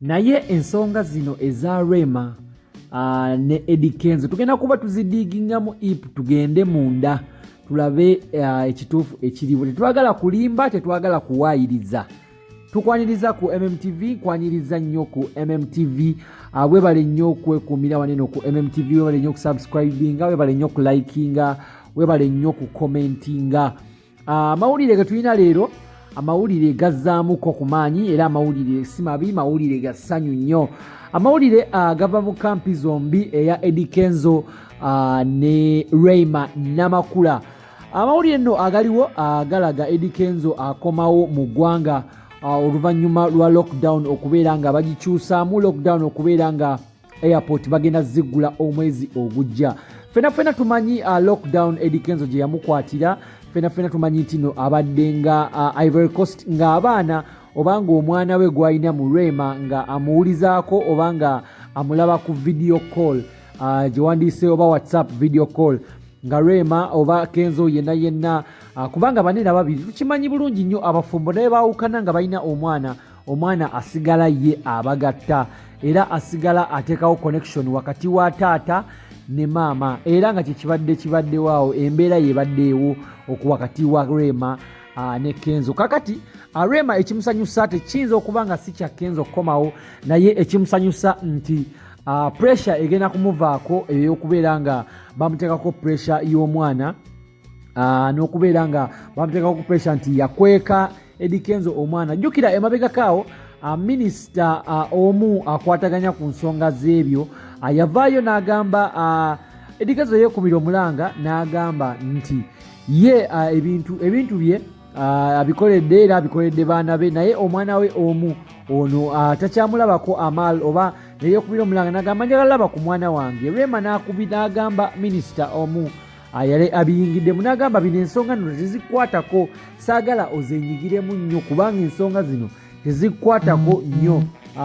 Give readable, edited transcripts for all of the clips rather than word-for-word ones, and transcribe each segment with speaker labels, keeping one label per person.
Speaker 1: naye ensonga zino eza Rema ne Eddie Kenzo tugenda kuba tuzidigingamu tugende munda tulabe ekituufu ekiriwo. Tetwagala kulimba, tetwagala kuwaayiriza. Tukwaniriza ku MMTV, kwanyiriza nnyo ku MMTV. Webale nnyo okwekuumira waneno ku MMTV, webale nnyo okusubscribinga, webale nnyo okulikinga, webale nnyo okukomentinga. Amawulire ge tulina leero, amawulire gazzaamuko ku maanyi era amawulire si mabi, mawulire ga ssanyu nnyo. Amawulire gava mu kampi zombi eya Eddie Kenzo ne Rema Namakula. Amawulire nno agaliwo galaga Eddie Kenzo akomawo mu ggwanga oluvannyuma lwa lockdown okubeera nga bagikyusaamu, lockdown okubeera nga airport bagenda ziggula omwezi ogujja. Fena tumanyi lockdown Eddie Kenzo gye yamukwatira, fena tumanyi nti no abadde nga Ivory Coast ng'abaana obanga omwana we gwalina mu Rema nga amuwulizaako obanga amulaba ku video call gye wandiise oba WhatsApp video call nga Rema oba Kenzo yenna kubanga banene babiri tukimanyi bulungi nnyo abafumbo naye baawukana nga balina omwana asigala ye abagatta era asigala ateekawo connection wakati wa taata ne maama era nga kibadde waawo embeera yebaddeewo wakati wa Rema ne Kenzo. Kakati Rema ekimusanyusa tekiyinza okuba nga si kya Kenzo komawo, naye ekimusanyusa nti pressure egenda kumuvaako ey'okubeera nga bamuteekako pressure y'omwana n'okubeera nga bamuteekako pressure nti yakweka Eddie Kenzo omwana. Jjukira emabegakaawo minisita omu akwataganya ku nsonga z'ebyo yavaayo n'agamba Eddie Kenzo yeekumira omulanga n'agamba nti ye ebintu bye abikoledde era abikoledde baana be, naye omwana we omu ono takyamulabako amaal oba neyeekubira omulanga n'agamba njagala laba ku mwana wange. Rema n'agamba minisita omu yali abiyingiddemu n'agamba bino ensonga nno tezikwatako, saagala ozenyigiremu nnyo kubanga ensonga zino tezikwatako nnyo,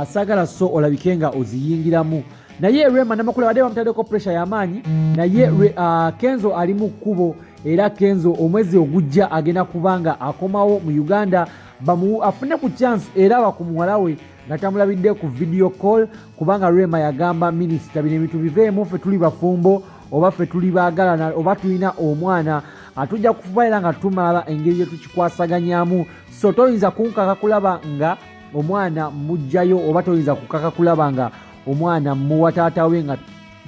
Speaker 1: saagala so olabike nga oziyingiramu. Naye Rema Namakula wadde bamutaddeko pressure y'amaanyi, naye Kenzo ali mu kkubo era Kenzo omwezi ogujja agenda kubanga akomawo mu Uganda afune ku chance era bakumuwala we nga tamulabidde ku video call kubanga Rema yagamba minisita bino ebintu biveemu, ffe tuli bafumbo oba ffe tuli baagalana oba tulina omwana atujja kufuba era nga tumala engeri gye tukikwasaganyamu, so toyinza kunkaka kulaba nga omwana mujjayo oba toyinza kukaka kulaba nga omwana muwa taata we nga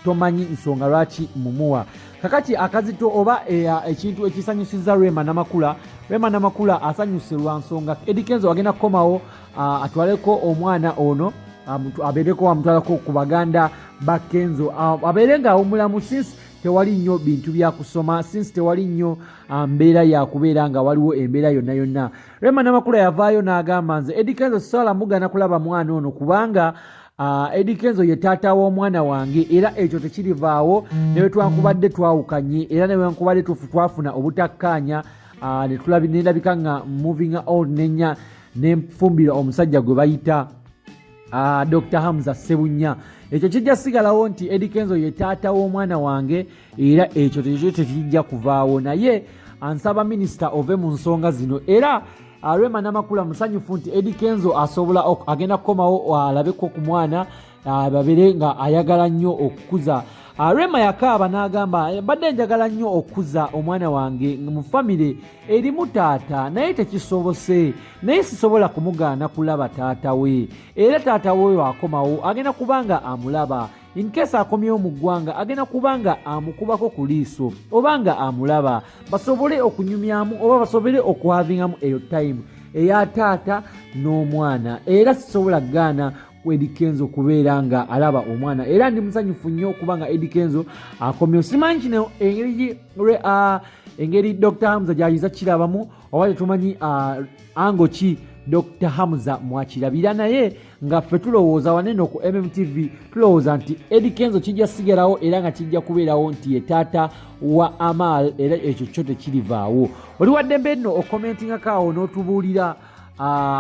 Speaker 1: tomanyi nsonga lwaki mumuwa. Kakati akazito oba ekintu ekisanyusiza Rema Namakula asanyuse lwa nsonga Eddie Kenzo agenda kukomawo atwaleko omwana ono abeereko wamutwalako ku baganda ba Kenzo abeere nga omulamu since tewali nnyo bintu bya kusoma, since tewali nnyo mbeera yakubeera nga waliwo embeera yonna. Rema Namakula yavaayo n'agamba nze Eddie Kenzo sisobola mugana kulaba mwana ono kubanga Eddie Kenzo ye taata w'omwana wange era ekyo tekirivaawo newe twankubadde twawukanye era newe nkubadde twafuna obutakkaanya nelabika nga moving on nenfumbira omusajja gwe bayita Dr. Hamza Sebunya. Ekyo kijja sigalawo nti Eddie Kenzo ye taata w'omwana wange era ekyo tekijja kuvaawo, naye ansaba minisita ove mu nsonga zino era Rema Namakula musanyufu nti Eddie Kenzo asobola agenda kukomawo alabeko ku mwana babeere nga ayagala nnyo okukuza. Rema yakaaba n'agamba badde njagala nnyo okukuza omwana wange mu famire erimu taata naye tekisobose, naye sisobola kumugaana kulaba taata we era taata we wakomawo agenda kubanga amulaba, in case akomyewo mu ggwanga agenda kubanga amukubako ku liiso obanga amulaba basobole okunyumyamu oba basobole okuhavingamu eyo time eya taata n'omwana era sisobola gaana Eddie Kenzo kubeera nga alaba omwana era ndi musanyufu nnyo kubanga Eddie Kenzo akomyewo. Simanyi kino engeri Dr. Hamza gy'ayinza kirabamu oba tetumanyi ango ki Dr. Hamza mwakirabira, naye nga ffe tulowooza wanene ku MMTV tulowooza nti Eddie Kenzo kijja sigalawo era nga kijja kubeerawo nti ye taata wa Amal era ekyo kyo tekirivaawo. Oli wadde mbe nno okomentingakaawo n'otubuulira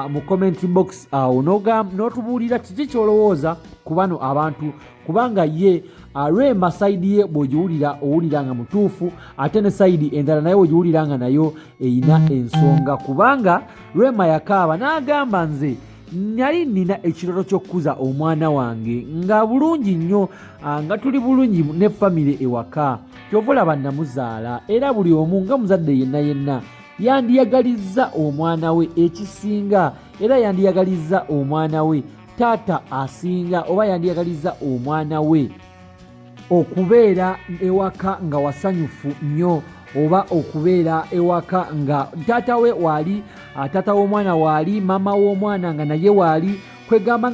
Speaker 1: mu comment box awo n'otubuulira kiki kyolowooza ku bano abantu kubanga ye Rema side ye bw'ogiwulira owulira nga mutuufu ate ne side endala naye bw'ogiwulira nga nayo eyina ensonga kubanga Rema yakaaba n'agamba nze nali nina ekirooto ky'okkuza omwana wange nga bulungi nnyo, nga tuli bulungi ne famire ewaka, kyova olaba namuzaala era buli omu nga muzadde yenna yandiyagalizza omwana we ekisinga, era yandiyagalizza omwana we taata asinga, oba yandiyagalizza omwana we okubeera ewaka nga wasanyufu nnyo, oba okubeera ewaka nga taata we waali, taata w'omwana waali, maama w'omwana nga naye waali, kwegamba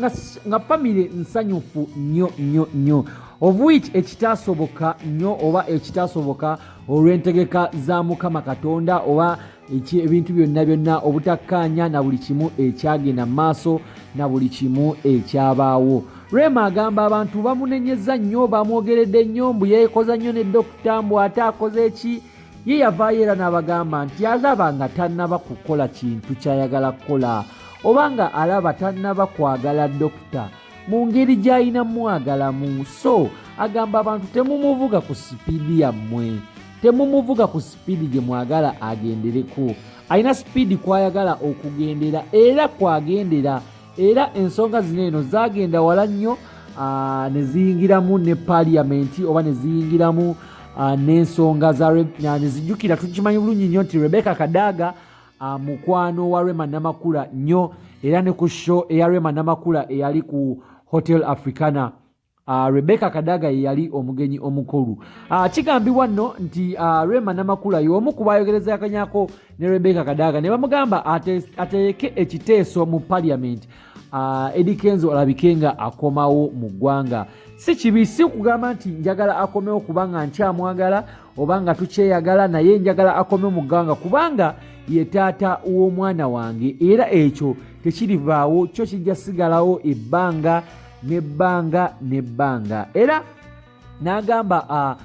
Speaker 1: nga famire nsanyufu nnyo of which ekitaasoboka nnyo oba ekitaasoboka olw'entegeka za Mukama Katonda oba ebintu byonna obutakkaanya na buli kimu ekyagenda mu maaso na buli kimu ekyabaawo. Rema agamba abantu bamunenyeza nnyo, bamwogeredde nnyo, mbu yeekoza nnyo ne dokita, mbu ate akoze eki. Ye yavaayo era n'abagamba nti alaba nga tannaba kukola kintu ky'ayagala kukola, oba nga alaba tannaba kwagala dokita mu ngeri gy'alina mwagalamu. So agamba abantu temumuvuga ku sipiidi yammwe, temumuvuga ku sipiidi gye mwagala agendereko. Alina sipiidi kwayagala okugendera era kwagendera, era ensonga zino eno zaagenda wala nnyo, ne ziyingiramu ne paaliyamenti oba ne ziyingiramu n'ensonga nezijjukira. Tukimanyi bulungi nnyo nti Rebecca Kadaga mukwano wa Rema Namakula nnyo, era ne ku show eya Rema Namakula eyali ku Hotel Africana, Rebecca Kadaga yali omugenyi omukulu. Kigambibwa nno nti Rema Namakula y'omu ku bayogerezakanyako ne Rebecca Kadaga ne bamugamba ateeke ekiteeso mu Parliament, Eddie Kenzo alabike nga akomawo mu ggwanga. Si kibi, si kugamba nti njagala akomewo kubanga nkyamwagala oba nga tukyeyagala, naye njagala akome mu ggwanga kubanga ye taata w'omwana wange, era ekyo tekirivaawo, kyo kijja sigalawo ebbanga n'ebbanga. Era n'agamba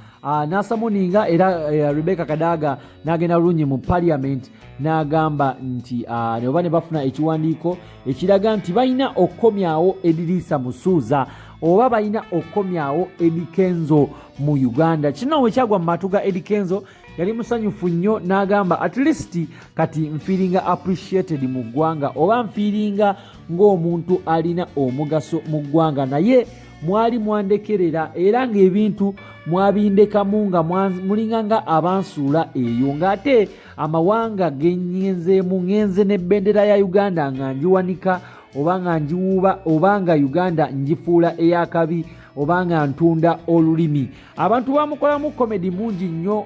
Speaker 1: n'asamuninga era Rebecca Kadaga n'agenda bulungi mu Parliament n'agamba nti oba ne bafuna ekiwandiiko ekiraga nti balina okukomyawo Edrisa Musuuza oba balina okukomyawo Eddie Kenzo mu Uganda. Kino bwe kyagwa mu matu ga Eddie Kenzo yali musanyufu nnyo, n'agamba at least kati nfiiringa appreciated mu ggwanga oba nfiiringa ng'omuntu alina omugaso mu ggwanga, naye mwali mwandekerera era ng'ebintu mwabindekamu nga mulinga nga abansuula eyo, ng'ate amawanga genyenzeemu, ngenze n'ebbendera ya Uganda nga ngiwanika oba nga ngiwuuba oba nga Uganda ngifuula ey'akabi oba nga ntunda olulimi. Abantu bamukolamu komedi mungi nnyo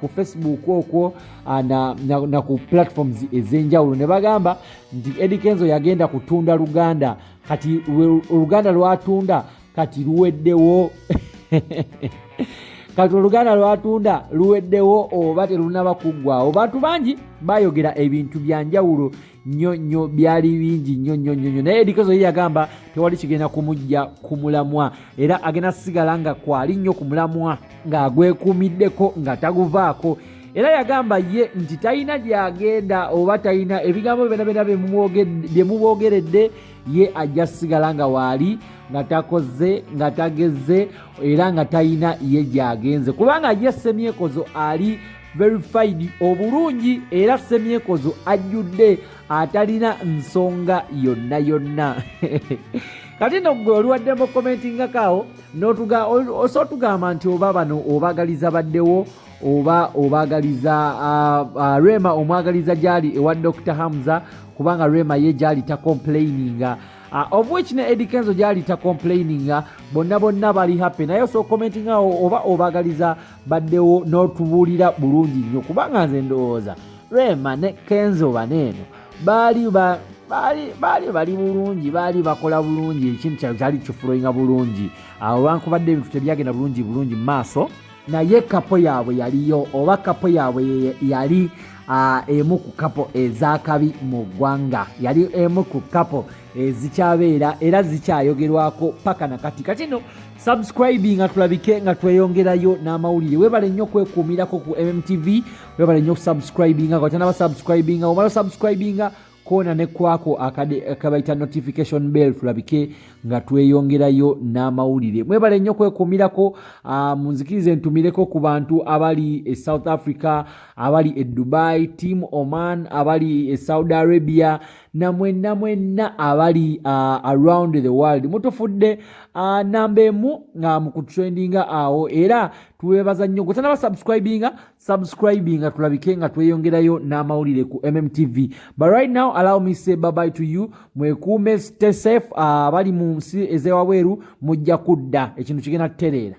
Speaker 1: ku Facebook okwo na ku platforms ez'enjawulo, ne bagamba nti Eddie Kenzo yagenda kutunda Luganda, kati Oluganda lwatunda kati luweddewo kati Oluganda lwatunda luweddewo oba terunaba kuggwawo. Bantu bangi bayogera ebintu bya njawulo nnyo, byali bingi nnyo, naye Eddie Kenzo yagamba tewali kigenda kumujja kumulamwa, era agenda sigala nga kwali nnyo kumulamwa ng'agwekuumiddeko nga taguvaako. Era yagamba ye nti talina gyagenda oba talina ebigambo byonna bye muboogeredde, ye ajja sigala nga waali, nga takoze, nga tageze, era nga talina ye gyagenze, kubanga ye Semyekozo ali verified obulungi, era Semyekozo ajjudde atalina nsonga yonna. Kati no gwe oliwaddemu commentingakaawo osotugamba nti oba bano obagaliza baddewo oba obagaliza Rema omwagaliza gyali ewa Dr. Hamza, kubanga Rema ye gyali ta complaininga, of which ne Eddie Kenzo gyali ta complaininga, bonna bali happy. Naye so commentingawo oba obagaliza baddewo n'otubuulira bulungi nnyo, kubanga nze ndowooza Rema ne Kenzo baneeno bali bulungi, baali bakola bulungi, ekintu kyali kifuloyinga bulungi, olwankubadde ebintu tebyagenda bulungi mu maaso, naye kapo yaabwe yaliyo, oba kapo yaabwe yali emu ku kapo ez'akabi mu ggwanga, yali emu ku kapo ezikyabeera era zikyayogerwako paka na kati no subscribing nga tulabike nga tweyongerayo n'amawulire. Webale nnyo kwekuumirako ku MMTV, webale nnyo subscribing nga tanaba subscribing, omala subscribing kona ne kwako akabaita notification bell tulabike nga tweyongerayo n'amawulire. Mwebale nnyo kwekumirako, munzikirize ntumireko ku bantu abali e South Africa, abali e Dubai, Team Oman, abali e Saudi Arabia, na mwenna abali around the world. Mutufudde nambemu nga mukutrendinga awo, era tuwebaza nnyo. Gwe subscribinga tulabike nga tweyongerayo n'amawulire ku MMTV. But right now, allow me say bye bye to you. Mwekuume, stay safe. Abali mu nsi ezewabweru mujja kudda ekintu kigenda kutereera.